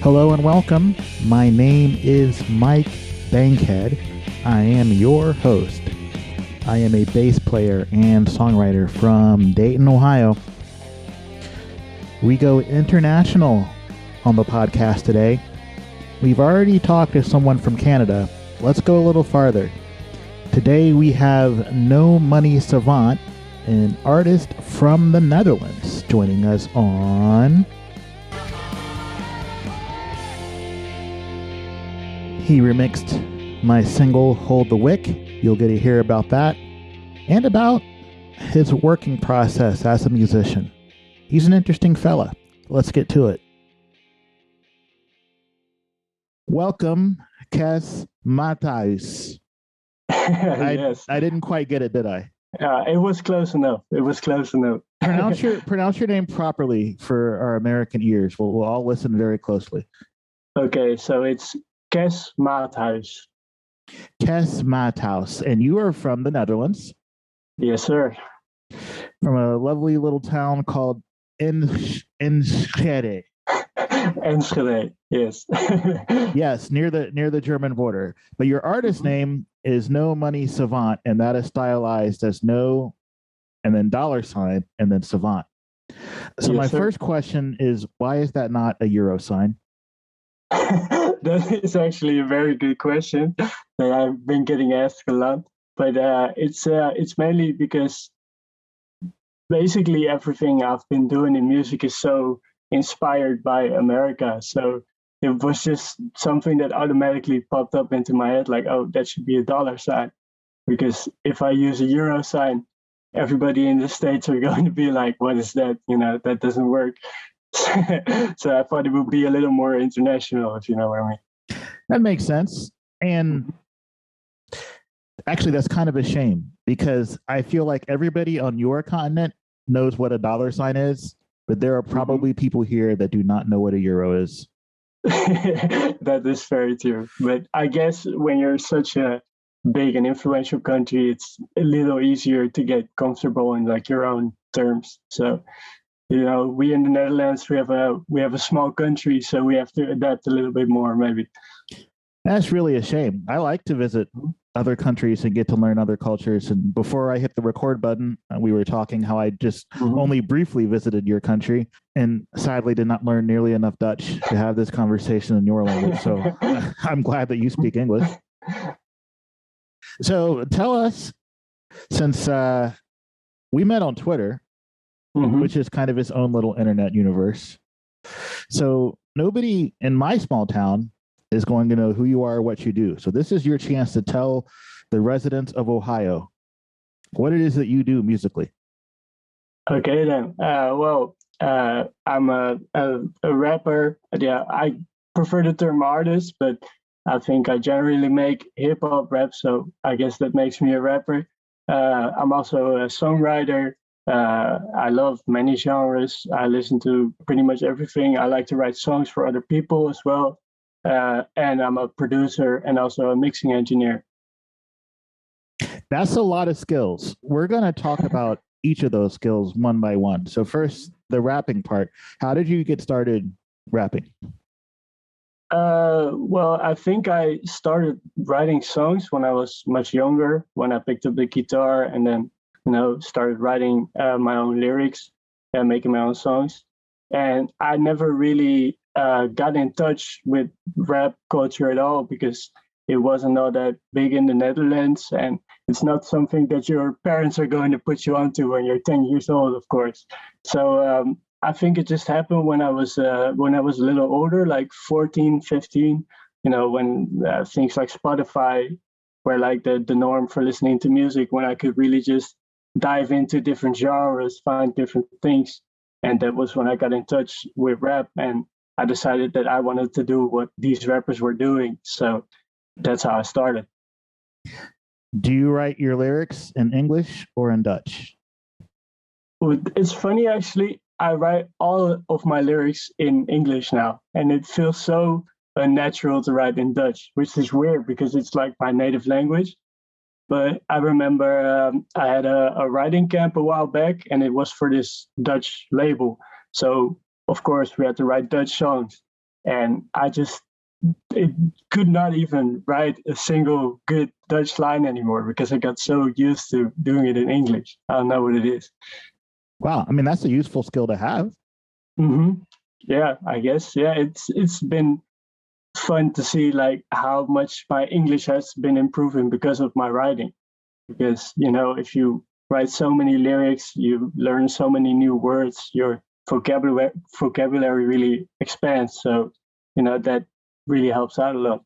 Hello and welcome. My name is Mike Bankhead. I am your host. I am a bass player and songwriter from Dayton, Ohio. We go international on the podcast today. We've already talked to someone from Canada. Let's go a little farther. Today we have No Savant, an artist from the Netherlands, joining us on... He remixed my single, Hold the Wick. You'll get to hear about that and about his working process as a musician. He's an interesting fella. Let's get to it. Welcome, Kes Matthijs. Yes. I didn't quite get it, did I? It was close enough. Pronounce your name properly for our American ears. We'll all listen very closely. Okay, so it's Kes Matthijs. Kes Matthijs, and you are from the Netherlands. Yes, sir. From a lovely little town called Enschede. Enschede, yes. Yes, near the German border. But your artist name is No Savant, and that is stylized as no, and then $, and then savant. So Yes, my sir. first question is, why is that not a euro sign? That is actually a very good question that I've been getting asked a lot. But it's mainly because basically everything I've been doing in music is so inspired by America. So it was just something that automatically popped up into my head, like, oh, that should be a $sign. Because if I use a euro sign, everybody in the States are going to be like, what is that? That doesn't work. So I thought it would be a little more international, if you know what I mean. That makes sense. And actually, that's kind of a shame because I feel like everybody on your continent knows what a $sign is, but there are probably people here that do not know what a euro is. That is very true. But I guess when you're such a big and influential country, it's a little easier to get comfortable in like your own terms. So, we in the Netherlands, we have a small country, so we have to adapt a little bit more, maybe. That's really a shame. I like to visit other countries and get to learn other cultures. And before I hit the record button, we were talking how I just only briefly visited your country and sadly did not learn nearly enough Dutch to have this conversation in your language. So I'm glad that you speak English. So tell us, since we met on Twitter, which is kind of its own little internet universe. So nobody in my small town is going to know who you are or what you do. So this is your chance to tell the residents of Ohio what it is that you do musically. Okay, then. I'm a rapper. Yeah, I prefer the term artist, but I think I generally make hip-hop rap, so I guess that makes me a rapper. I'm also a songwriter. I love many genres. I listen to pretty much everything. I like to write songs for other people as well. And I'm a producer and also a mixing engineer. That's a lot of skills. We're going to talk about each of those skills one by one. So first, the rapping part. How did you get started rapping? I think I started writing songs when I was much younger, when I picked up the guitar and then started writing my own lyrics and making my own songs. And I never really got in touch with rap culture at all because it wasn't all that big in the Netherlands. And it's not something that your parents are going to put you onto when you're 10 years old, of course. So I think it just happened when I was a little older, like 14, 15, when things like Spotify were like the norm for listening to music, when I could really just dive into different genres, find different things. And that was when I got in touch with rap and I decided that I wanted to do what these rappers were doing. So that's how I started. Do you write your lyrics in English or in Dutch? It's funny, actually. I write all of my lyrics in English now, and it feels so unnatural to write in Dutch, which is weird because it's like my native language. But I remember I had a writing camp a while back, and it was for this Dutch label. So, of course, we had to write Dutch songs. and it could not even write a single good Dutch line anymore because I got so used to doing it in English. I don't know what it is. Wow. I mean, that's a useful skill to have. Mm-hmm. Yeah, I guess. Yeah, it's been fun to see like how much my English has been improving because of my writing. Because if you write so many lyrics, you learn so many new words. Your vocabulary really expands. So that really helps out a lot.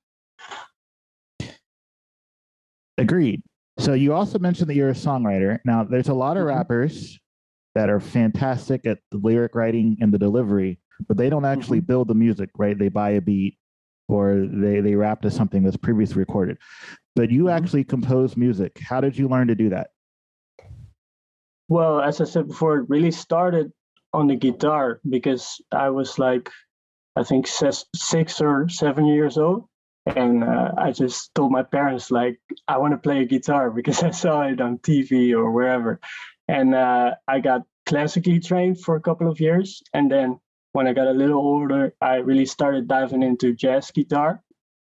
Agreed. So you also mentioned that you're a songwriter. Now, there's a lot of rappers that are fantastic at the lyric writing and the delivery, but they don't actually build the music, right? They buy a beat or they rap to something that's previously recorded. But you actually compose music. How did you learn to do that? Well, as I said before, it really started on the guitar because I was like, I think 6 or 7 years old. And I just told my parents, like, I want to play a guitar because I saw it on TV or wherever. And I got classically trained for a couple of years. And then when I got a little older, I really started diving into jazz guitar.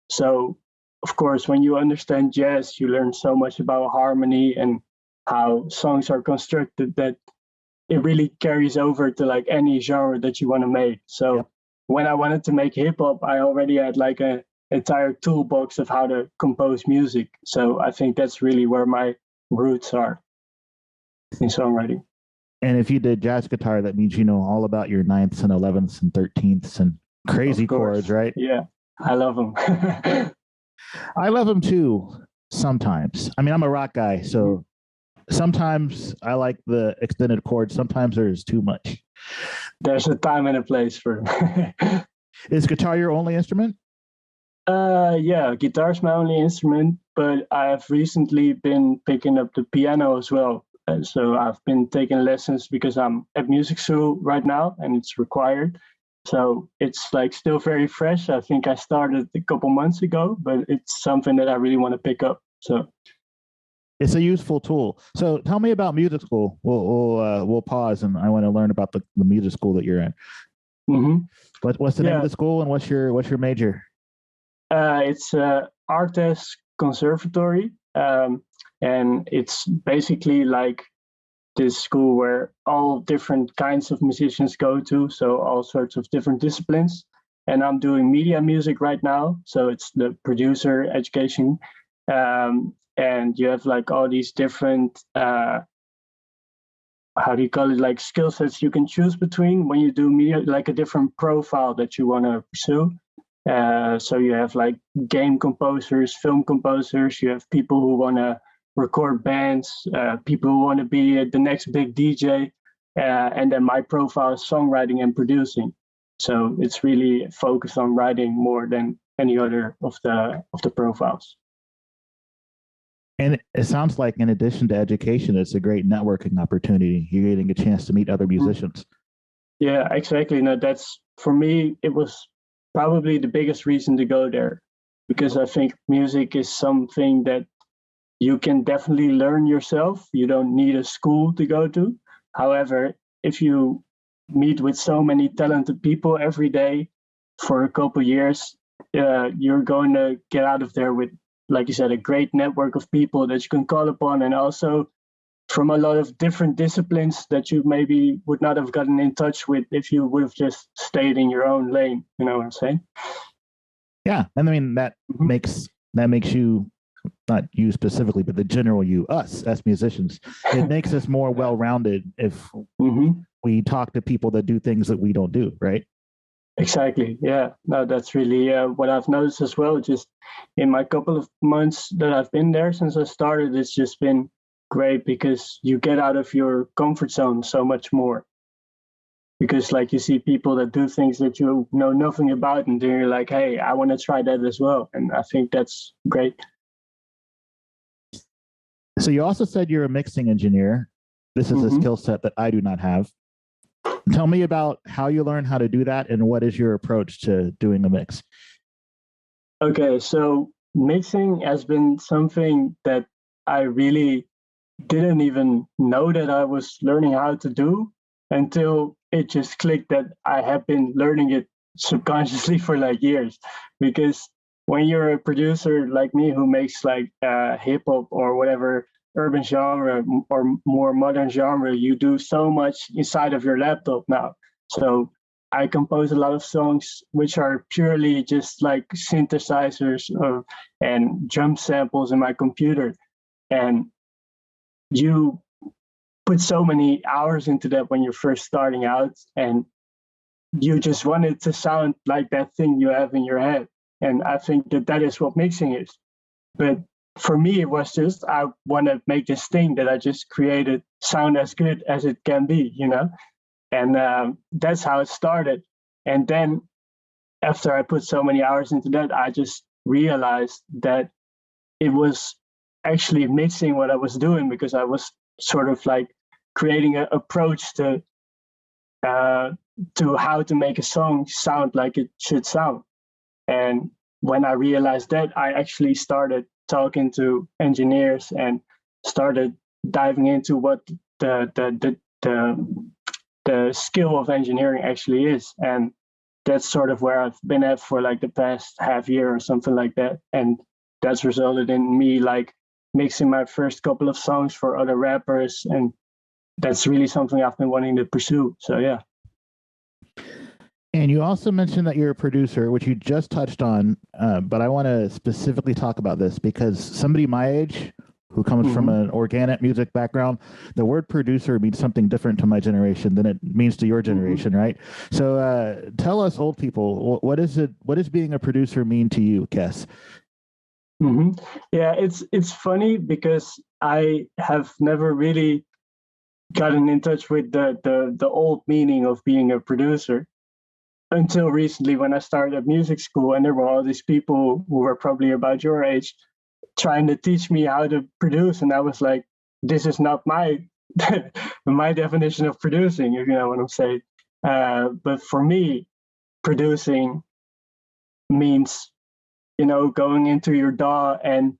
So, of course, when you understand jazz, you learn so much about harmony and how songs are constructed that it really carries over to like any genre that you want to make. So when I wanted to make hip hop, I already had like a entire toolbox of how to compose music. So I think that's really where my roots are in songwriting. And if you did jazz guitar, that means you know all about your ninths and 11ths and 13ths and crazy chords, right? Yeah, I love them. I love them too, sometimes. I mean, I'm a rock guy, so sometimes I like the extended chords. Sometimes there's too much. There's a time and a place for it. Is guitar your only instrument? Yeah, guitar's my only instrument, but I have recently been picking up the piano as well. So I've been taking lessons because I'm at music school right now and it's required. So it's like still very fresh. I think I started a couple months ago, but it's something that I really want to pick up. So it's a useful tool. So tell me about music school. We'll pause, and I want to learn about the music school that you're in. What's the name of the school, and what's your major? It's Artes Conservatory, and it's basically like this school where all different kinds of musicians go to, so all sorts of different disciplines. And I'm doing media music right now, so it's the producer education, and you have like all these different how do you call it, like skill sets you can choose between when you do media, like a different profile that you want to pursue. So you have like game composers, film composers, you have people who want to record bands, people who want to be the next big DJ, and then my profile is songwriting and producing. So it's really focused on writing more than any other of the profiles. And it sounds like, in addition to education, it's a great networking opportunity. You're getting a chance to meet other musicians. Yeah, exactly. No, that's, for me, it was probably the biggest reason to go there, because I think music is something that you can definitely learn yourself. You don't need a school to go to. However, if you meet with so many talented people every day for a couple years, you're going to get out of there with, like you said, a great network of people that you can call upon, and also from a lot of different disciplines that you maybe would not have gotten in touch with if you would have just stayed in your own lane. You know what I'm saying? Yeah, and I mean that makes you, not you specifically, but the general you, us as musicians, it makes us more well-rounded if we talk to people that do things that we don't do, right? Exactly. Yeah. No, that's really what I've noticed as well. Just in my couple of months that I've been there since I started, it's just been great because you get out of your comfort zone so much more. Because like you see people that do things that you know nothing about, and then you're like, hey, I want to try that as well. And I think that's great. So you also said you're a mixing engineer. This is a skill set that I do not have. Tell me about how you learn how to do that, and what is your approach to doing a mix? Okay, so mixing has been something that I really didn't even know that I was learning how to do until it just clicked that I have been learning it subconsciously for like years, because when you're a producer like me who makes like hip hop or whatever urban genre or more modern genre, you do so much inside of your laptop now. So I compose a lot of songs which are purely just like synthesizers and drum samples in my computer. And you put so many hours into that when you're first starting out, and you just want it to sound like that thing you have in your head. And I think that that is what mixing is. But for me, it was just, I want to make this thing that I just created sound as good as it can be, you know? And that's how it started. And then after I put so many hours into that, I just realized that it was actually mixing what I was doing, because I was sort of like creating an approach to how to make a song sound like it should sound. And when I realized that, I actually started talking to engineers and started diving into what the skill of engineering actually is. And that's sort of where I've been at for like the past half year or something like that. And that's resulted in me like mixing my first couple of songs for other rappers. And that's really something I've been wanting to pursue. So yeah. And you also mentioned that you're a producer, which you just touched on, but I want to specifically talk about this because somebody my age who comes from an organic music background, the word producer means something different to my generation than it means to your generation, right? So tell us old people, what does being a producer mean to you, Kes? Yeah, it's funny because I have never really gotten in touch with the old meaning of being a producer until recently, when I started at music school, and there were all these people who were probably about your age trying to teach me how to produce, and I was like, this is not my my definition of producing, if you know what I'm saying. But for me, producing means, you know, going into your DAW and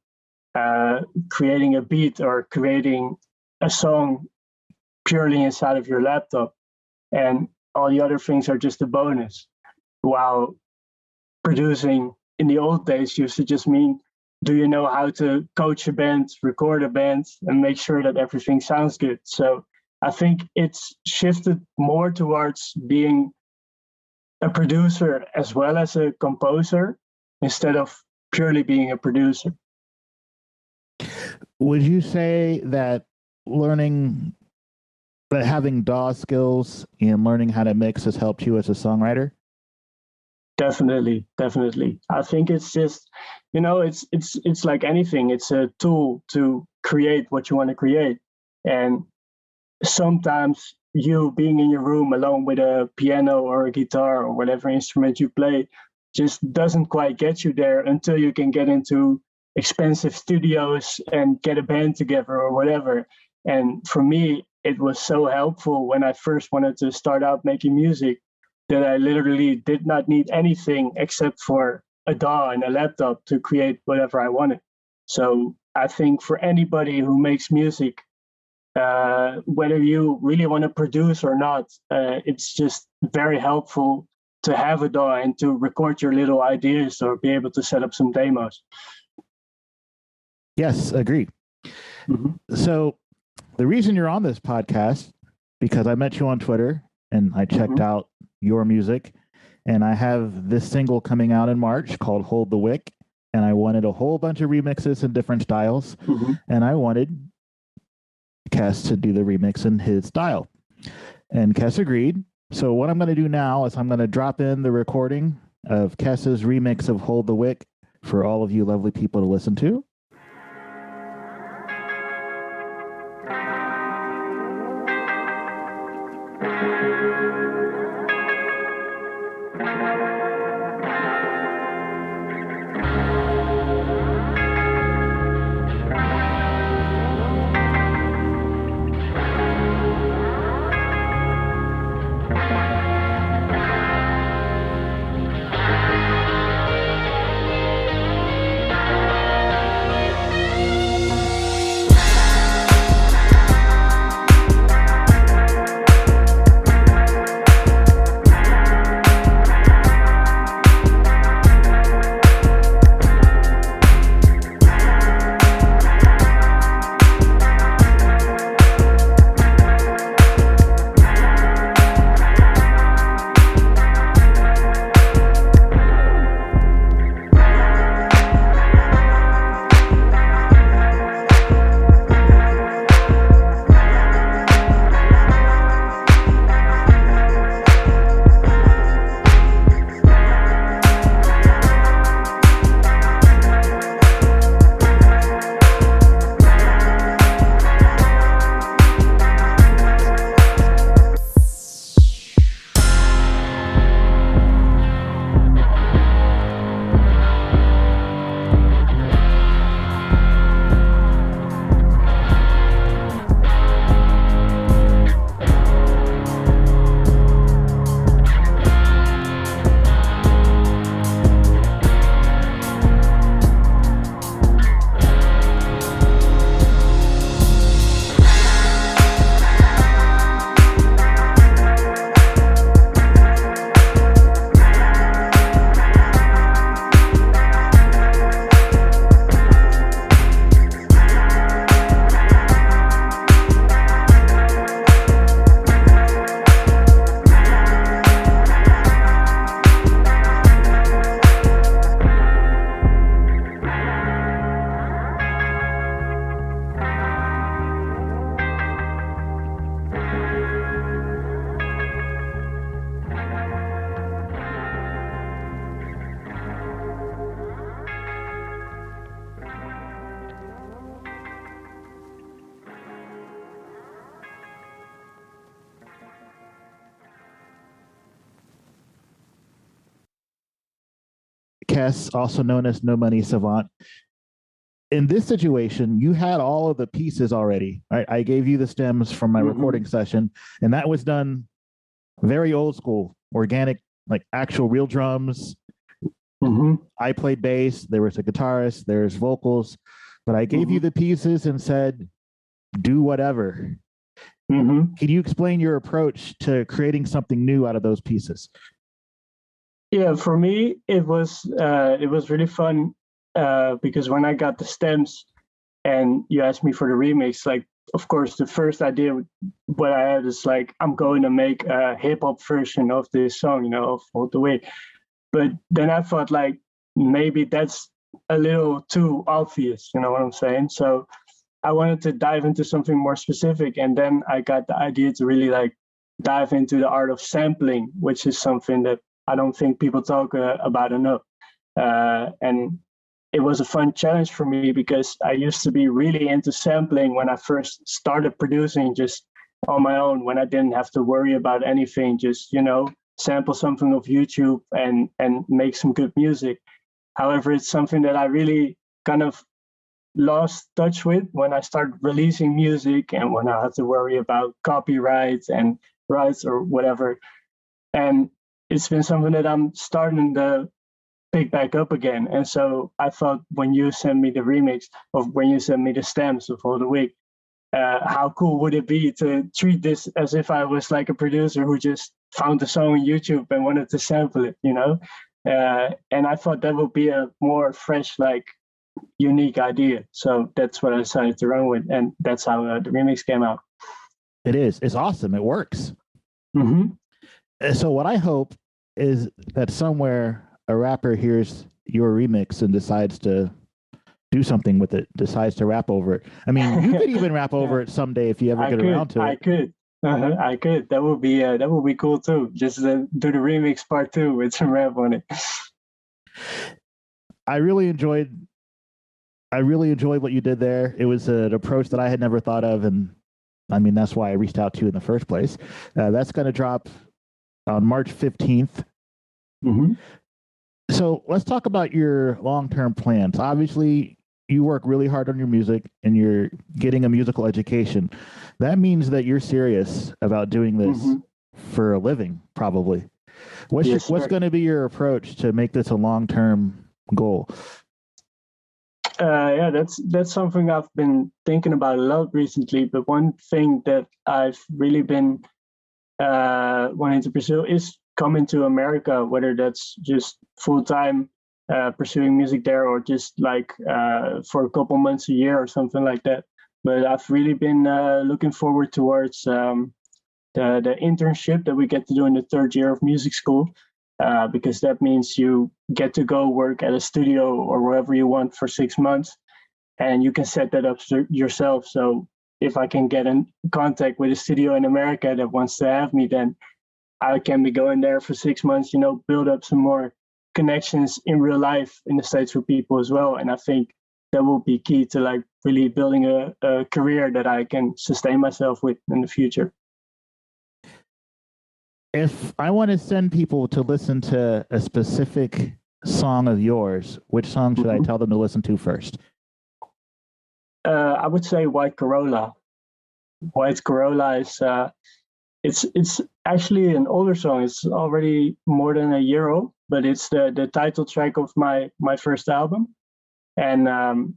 creating a beat or creating a song purely inside of your laptop, and all the other things are just a bonus. While producing in the old days used to just mean, do you know how to coach a band, record a band, and make sure that everything sounds good? So I think it's shifted more towards being a producer as well as a composer, instead of purely being a producer. Would you say that having DAW skills and learning how to mix has helped you as a songwriter? Definitely. I think it's just, you know, it's like anything. It's a tool to create what you want to create. And sometimes you being in your room alone with a piano or a guitar or whatever instrument you play just doesn't quite get you there until you can get into expensive studios and get a band together or whatever. And for me, it was so helpful when I first wanted to start out making music that I literally did not need anything except for a DAW and a laptop to create whatever I wanted. So I think for anybody who makes music, whether you really want to produce or not, it's just very helpful to have a DAW and to record your little ideas or be able to set up some demos. Yes, agreed. So the reason you're on this podcast, because I met you on Twitter and I checked out your music, and I have this single coming out in March called Hold the Wick, and I wanted a whole bunch of remixes in different styles, and I wanted Kes to do the remix in his style. And Kes agreed. So what I'm going to do now is I'm going to drop in the recording of Kes's remix of Hold the Wick for all of you lovely people to listen to. Kes, also known as No Savant. In this situation, you had all of the pieces already. I gave you the stems from my recording session, and that was done very old school, organic, like actual real drums. I played bass. There was a guitarist. There's vocals, but I gave you the pieces and said, "Do whatever." Can you explain your approach to creating something new out of those pieces? Yeah, for me, it was really fun because when I got the stems and you asked me for the remix, like, of course, the first idea what I had is like, I'm going to make a hip hop version of this song, you know, of All the Way. But then I thought like maybe that's a little too obvious, you know what I'm saying? So I wanted to dive into something more specific, and then I got the idea to really like dive into the art of sampling, which is something that I don't think people talk about enough. And it was a fun challenge for me because I used to be really into sampling when I first started producing just on my own, when I didn't have to worry about anything, just, you know, sample something of YouTube and make some good music. However, it's something that I really kind of lost touch with when I started releasing music and when I had to worry about copyrights and rights or whatever. And it's been something that I'm starting to pick back up again. And so I thought when you sent me the remix of when you sent me the stems of All the Wick, how cool would it be to treat this as if I was like a producer who just found a song on YouTube and wanted to sample it, you know? And I thought that would be a more fresh, like unique idea. So that's what I decided to run with. And that's how the remix came out. It is. It's awesome. It works. So what I hope is that somewhere a rapper hears your remix and decides to do something with it, decides to rap over it. I mean, you could even rap over it someday if you ever get around to it. I could. I could. That would be cool too. Just do the remix part 2 with some rap on it. I really enjoyed what you did there. It was an approach that I had never thought of, and I mean that's why I reached out to you in the first place. That's going to drop on March 15th. So let's talk about your long-term plans. Obviously, you work really hard on your music and you're getting a musical education. That means that you're serious about doing this for a living, probably. What's going to be your approach to make this a long-term goal? Yeah, that's something I've been thinking about a lot recently. But one thing that I've really been wanting to pursue is coming to America, whether that's just full-time pursuing music there or just like for a couple months a year or something like that. But I've really been looking forward towards the internship that we get to do in the 3rd year of music school, because that means you get to go work at a studio or wherever you want for 6 months, and you can set that up yourself. So if I can get in contact with a studio in America that wants to have me, then I can be going there for 6 months, you know, build up some more connections in real life in the States for people as well. And I think that will be key to like really building a career that I can sustain myself with in the future. If I want to send people to listen to a specific song of yours, which song should I tell them to listen to first? I would say White Corolla. White Corolla is it's actually an older song. It's already more than a year old, but it's the title track of my first album, and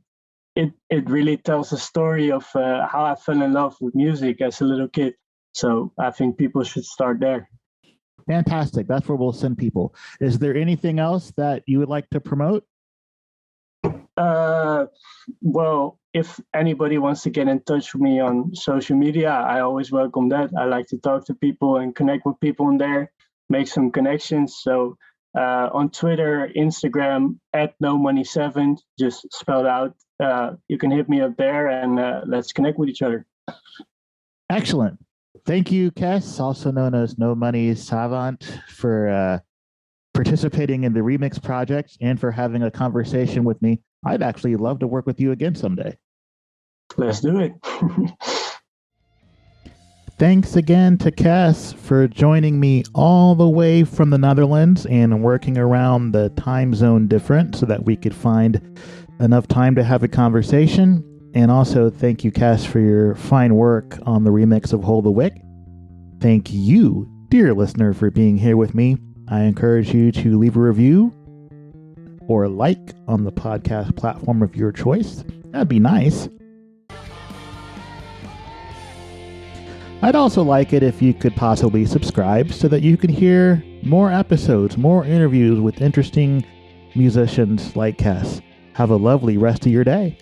it really tells a story of how I fell in love with music as a little kid. So I think people should start there. Fantastic. That's where we'll send people. Is there anything else that you would like to promote? Well, if anybody wants to get in touch with me on social media, I always welcome that. I like to talk to people and connect with people in there, make some connections. So on Twitter, Instagram, @NoMoney7, just spelled out. You can hit me up there and let's connect with each other. Excellent. Thank you, Kes, also known as No Savant, for participating in the Remix project and for having a conversation with me. I'd actually love to work with you again someday. Let's do it. Thanks again to Cass for joining me all the way from the Netherlands and working around the time zone difference so that we could find enough time to have a conversation. And also thank you, Cass, for your fine work on the remix of Hold the Wick. Thank you, dear listener, for being here with me. I encourage you to leave a review or like on the podcast platform of your choice. That'd be nice. I'd also like it if you could possibly subscribe so that you could hear more episodes, more interviews with interesting musicians like Cass. Have a lovely rest of your day.